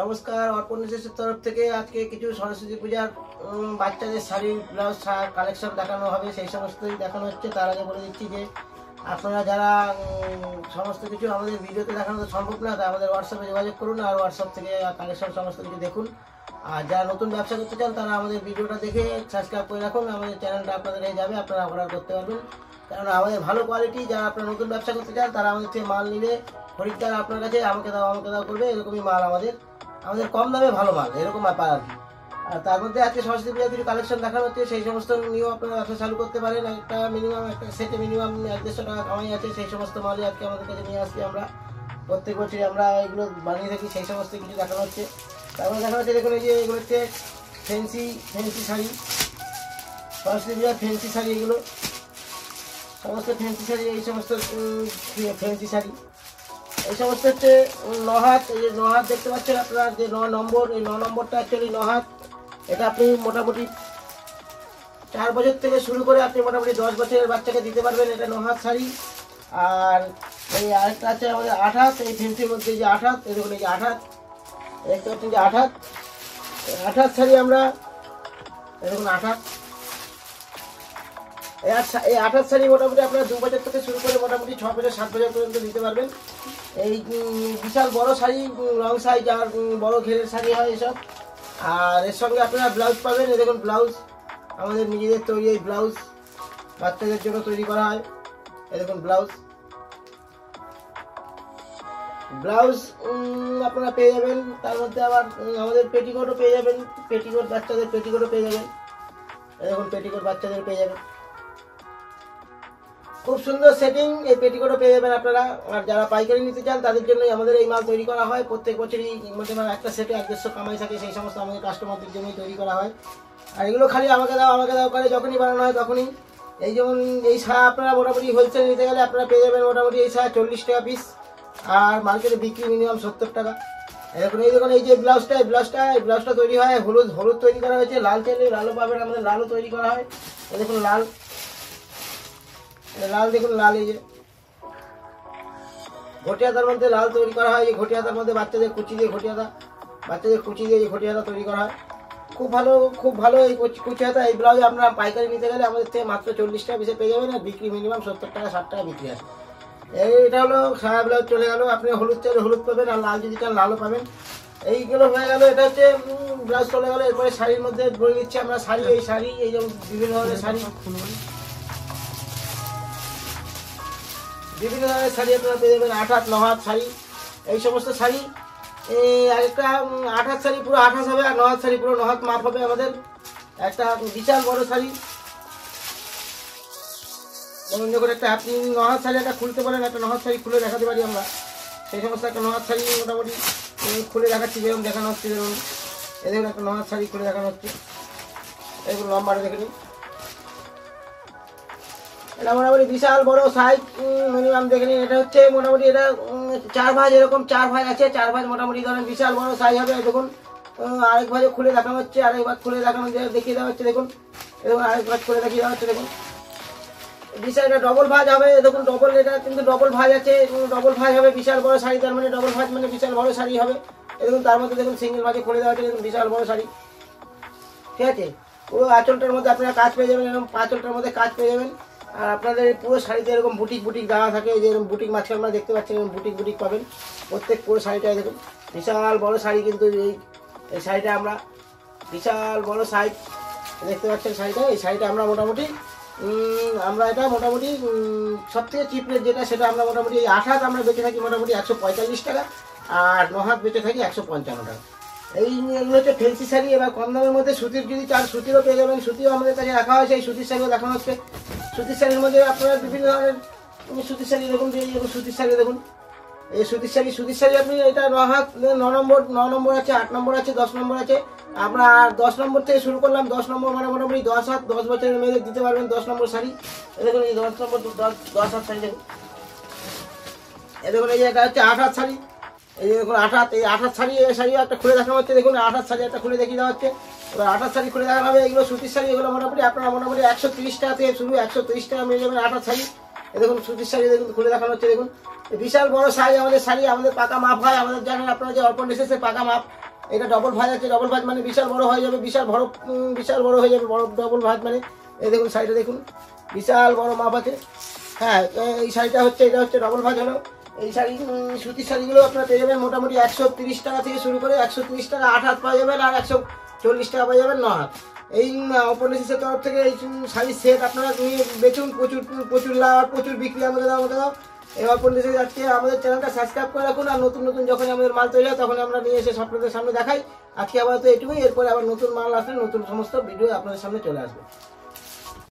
নমস্কার, অর্পণ নিশেষের তরফ থেকে আজকে কিছু সরস্বতী পূজার বাচ্চাদের শাড়ি ব্লাউজ কালেকশন দেখানো হবে। সেই সমস্তই দেখানো হচ্ছে। তার আগে বলে দিচ্ছি যে আপনারা যারা সমস্ত কিছু আমাদের ভিডিওতে দেখানো তো সম্ভব না, তাই আমাদের হোয়াটসঅ্যাপে যোগাযোগ করুন আর হোয়াটসঅ্যাপ থেকে কালেকশন সমস্ত কিছু দেখুন। আর যারা নতুন ব্যবসা করতে চান তারা আমাদের ভিডিওটা দেখে সাবস্ক্রাইব করে রাখুন। আমাদের চ্যানেলটা আপনাদের হয়ে যাবে, আপনারা অর্ডার করতে পারবেন। কারণ আমাদের ভালো কোয়ালিটি, যারা আপনারা নতুন ব্যবসা করতে চান তারা আমাদের থেকে মাল নিলে খরিদ্দার আপনার কাছে আমাকে দাও করবে, এরকমই মাল আমাদের কম দামে ভালো মাল, এরকম ব্যাপার আর কি। আর তার মধ্যে আজকে সরস্বতী পূজার কিছু কালেকশন দেখানো হচ্ছে। সেই সমস্ত নিয়েও আপনারা ব্যবসা চালু করতে পারেন। একটা সেটে মিনিমাম 150 টাকা কামাই আছে। সেই সমস্ত মালই আজকে আমাদের কাছে নিয়ে আসছি। আমরা প্রত্যেক বছরই আমরা এগুলো বানিয়ে থাকি। সেই সমস্ত কিছু দেখানো হচ্ছে। তারপরে দেখানো হচ্ছে, দেখুন এই যে এগুলো হচ্ছে ফ্যান্সি শাড়ি, সরস্বতী পূজার ফ্যান্সি শাড়ি। এগুলো সমস্ত ফ্যান্সি শাড়ি, এই সমস্ত ফ্যান্সি শাড়ি এই সমস্ত হচ্ছে 9 হাত। এই যে 9 হাত দেখতে পাচ্ছেন আপনারা, যে 9 নম্বর, এই 9 নম্বরটা অ্যাকচুয়ালি 9 হাত। এটা আপনি মোটামুটি 4 বছর থেকে শুরু করে আপনি মোটামুটি 10 বছরের বাচ্চাকে দিতে পারবেন। এটা 9 হাত শাড়ি। আর এই আরেকটা আছে আমাদের 8 হাত। এই ফ্যান্সির মধ্যে যে 8 হাত, এই দেখুন এই যে 8 হাত দেখতে পাচ্ছেন, যে 8 হাত। 8 হাত শাড়ি আমরা দেখুন 8 হাত। এই 8 হাত শাড়ি মোটামুটি আপনারা 2 বছর থেকে শুরু করে মোটামুটি 6 বছর 7 বছর পর্যন্ত দিতে পারবেন। এই বিশাল বড় শাড়ি, লং সাইজ আর বড় ঘেরের শাড়ি হয় এসব। আর এর সঙ্গে আপনারা ব্লাউজ পাবেন। এই দেখুন ব্লাউজ আমাদের নিজেদের তৈরি, এই ব্লাউজ বাচ্চাদের জন্য তৈরি করা হয়। এই দেখুন ব্লাউজ আপনারা পেয়ে যাবেন। তার মধ্যে আবার আমাদের পেটিকোটও পেয়ে যাবেন। পেটিকোট, বাচ্চাদের পেটিকোটও পেয়ে যাবেন। এই দেখুন পেটিকোট বাচ্চাদের পেয়ে যাবেন, খুব সুন্দর সেটিং। এই পেটিকোটও পেয়ে যাবেন আপনারা। আর যারা পাইকারি নিতে চান তাদের জন্যই আমাদের এই মাল তৈরি করা হয়। প্রত্যেক বছরই মোটামুটি একটা সেটে 150 কামাই থাকে। সেই সমস্ত আমাদের কাস্টমারদের জন্যই তৈরি করা হয়। আর এগুলো খালি আমাকে দাও করে যখনই বানানো হয় তখনই। এই যেমন এই শাড়ি আপনারা মোটামুটি হোলসেল নিতে গেলে আপনারা পেয়ে যাবেন মোটামুটি এই শাড়ি 40 টাকা পিস, আর মার্কেটে বিক্রি মিনিমাম 70 টাকা। এখন এই দেখুন এই যে ব্লাউজটা তৈরি হয় হলুদ তৈরি করা হয়েছে। লাল চাইলে লালও পাবেন, আমাদের লালও তৈরি করা হয়। এই দেখুন লাল দেখুন লাল, এই যে ঘটিয়াতার মধ্যে লাল তৈরি করা হয়। এই ঘটিয়াতার মধ্যে বাচ্চাদের কুচি দিয়ে এই ঘটিয়াতা তৈরি করা হয়। খুব ভালো এই কুচি হাতা। এই ব্লাউজ আপনারা পাইকারি নিতে গেলে আমাদের থেকে মাত্র 40 টাকা পিসে পেয়ে যাবেন। আর বিক্রি মিনিমাম 70 টাকা 60 টাকা বিক্রি আছে। এটা হলো সায়া ব্লাউজ চলে গেল। আপনি হলুদ চাইলে হলুদ পাবেন, আর লাল যদি চান লালও পাবেন। এইগুলো হয়ে গেল। এটা হচ্ছে ব্লাউজ চলে গেল। এরপরে শাড়ির মধ্যে বলে দিচ্ছি আমরা শাড়ি। এই যেমন বিভিন্ন ধরনের শাড়ি আপনারা পেয়ে যাবেন। 8 হাত 9 হাত শাড়ি, এই সমস্ত শাড়ি। আরেকটা 8 হাত শাড়ি পুরো 8 হাত হবে, আর 9 হাত শাড়ি পুরো 9 হাত মাপ হবে। আমাদের একটা বিশাল বড় শাড়ি, যেমন যখন একটা আপনি 9 হাত শাড়ি একটা খুলতে পারেন, একটা 9 হাত শাড়ি খুলে দেখাতে পারি আমরা। সেই সমস্ত একটা 9 হাত শাড়ি মোটামুটি খুলে দেখাচ্ছি, যেরকম দেখানো হচ্ছে। যেমন এই দেখুন একটা 9 হাত শাড়ি খুলে দেখানো হচ্ছে। এরকম লম্বাটা দেখে নিন। এটা মোটামুটি বিশাল বড় সাইজ, মিনিমাম দেখে নিন। এটা হচ্ছে মোটামুটি এটা 4 ভাঁজ, এরকম 4 ভাঁজ আছে। 4 ভাঁজ মোটামুটি ধরেন বিশাল বড় সাইজ হবে। দেখুন আরেক ভাঁজে খুলে দেখানো হচ্ছে, আরেকবার খুলে দেখানো দেখিয়ে দেওয়া হচ্ছে। দেখুন আরেক ভাঁজ করে দেখিয়ে দেওয়া হচ্ছে। দেখুন বিশাল, এটা ডবল ভাঁজ হবে। দেখুন ডবল, এটা কিন্তু ডবল ভাঁজ আছে, ডবল ভাঁজ হবে। বিশাল বড় শাড়ি, তার মানে ডবল ভাঁজ মানে বিশাল বড় শাড়ি হবে। দেখুন তার মধ্যে দেখুন সিঙ্গেল ভাঁজে খুলে দেওয়া হচ্ছে। দেখুন বিশাল বড় শাড়ি, ঠিক আছে। পুরো আঁচলটার মধ্যে আপনারা কাজ পেয়ে যাবেন, এরকম আঁচলটার মধ্যে কাজ পেয়ে যাবেন। আর আপনাদের পুরো শাড়িতে এরকম বুটিক দেওয়া থাকে। যে এরকম বুটিক মাঝখানে আমরা দেখতে পাচ্ছেন, এরকম বুটিক পাবেন প্রত্যেক পুরো শাড়িটায়। দেখুন বিশাল বড় শাড়ি, কিন্তু এই শাড়িটা আমরা বিশাল বড় সাইজ দেখতে পাচ্ছেন শাড়িটা। এই শাড়িটা আমরা মোটামুটি এটা মোটামুটি সব থেকে চিপ রেট যেটা, সেটা আমরা মোটামুটি এই 8 হাত আমরা বেঁচে থাকি মোটামুটি 145 টাকা, আর 9 হাত বেঁচে থাকি 155 টাকা। এইগুলো হচ্ছে ফ্যান্সি শাড়ি। এবার কম দামের মধ্যে সুতির যদি চান, সুতিরও পেয়ে যাবেন। সুতিও আমাদের কাছে রাখা হয়েছে। এই সুতির শাড়িও দেখানো হচ্ছে। সুতির শাড়ির মধ্যে আপনারা বিভিন্ন ধরনের সুতির শাড়ি দেখুন। সুতির শাড়ি দেখুন, এই সুতির শাড়ি আপনি এটা 9 হাত 9 নম্বর আছে, 8 নম্বর আছে, 10 নম্বর আছে। আমরা 10 নম্বর থেকে শুরু করলাম। 10 নম্বর মানে মোটামুটি 10 হাত, 10 বছরের মেয়েদের দিতে পারবেন 10 নম্বর শাড়ি। দেখুন এই 10 নম্বর 10 হাত শাড়ি দেখুন। দেখুন এই যে এটা হচ্ছে 8 হাত শাড়ি। এই দেখুন 8 হাত, এই 8 হাত শাড়িও একটা খুলে দেখানো হচ্ছে। দেখুন 8 হাত শাড়ি একটা খুলে দেখিয়ে দেওয়া হচ্ছে। এবার 8 হাত শাড়ি খুলে দেখানো হবে। এগুলো সুতির শাড়ি, এগুলো মোটামুটি আপনারা মোটামুটি 130 টাকা থেকে শুরু, 130 টাকা মিলে যাবেন 8 হাত শাড়ি। দেখুন সুতির শাড়ি দেখুন খুলে দেখানো হচ্ছে। দেখুন বিশাল বড় সাইজ আমাদের শাড়ি, আমাদের পাকা মাপ হয়। আমাদের জানেন আপনারা যে অর্পণ নিশেষে পাকা মাপ এটা ডবল ভাঁজ আছে, ডবল ভাঁজ মানে বিশাল বড় হয়ে যাবে, বিশাল বড় হয়ে যাবে, বড় ডবল ভাঁজ মানে। এই দেখুন সাইডে দেখুন বিশাল বড় মাপ আছে। হ্যাঁ, এই শাড়িটা হচ্ছে, এটা হচ্ছে ডবল ভাঁজ হলো। এই শাড়ি সুতির শাড়িগুলো আপনারা পেয়ে যাবেন মোটামুটি 130 টাকা থেকে শুরু করে 130 টাকা 8 হাত পাওয়া যাবেন, আর 140 টাকা পাওয়া যাবেন 9 হাত। এই অপরনেসিসের তরফ থেকে এই শাড়ির সেট আপনারা নিয়ে বেচুন, প্রচুর লাভ, প্রচুর বিক্রি আমাদের দাও। এই অপরনেসিস আজকে আমাদের চ্যানেলটা সাবস্ক্রাইব করে রাখুন, আর নতুন যখন আমাদের মাল তৈরি হয় তখন আমরা নিয়ে এসে আপনাদের সামনে দেখাই। আজকে আবার তো এটুকুই, এরপরে আবার নতুন মাল আসলে নতুন সমস্ত ভিডিও আপনাদের সামনে চলে আসবে।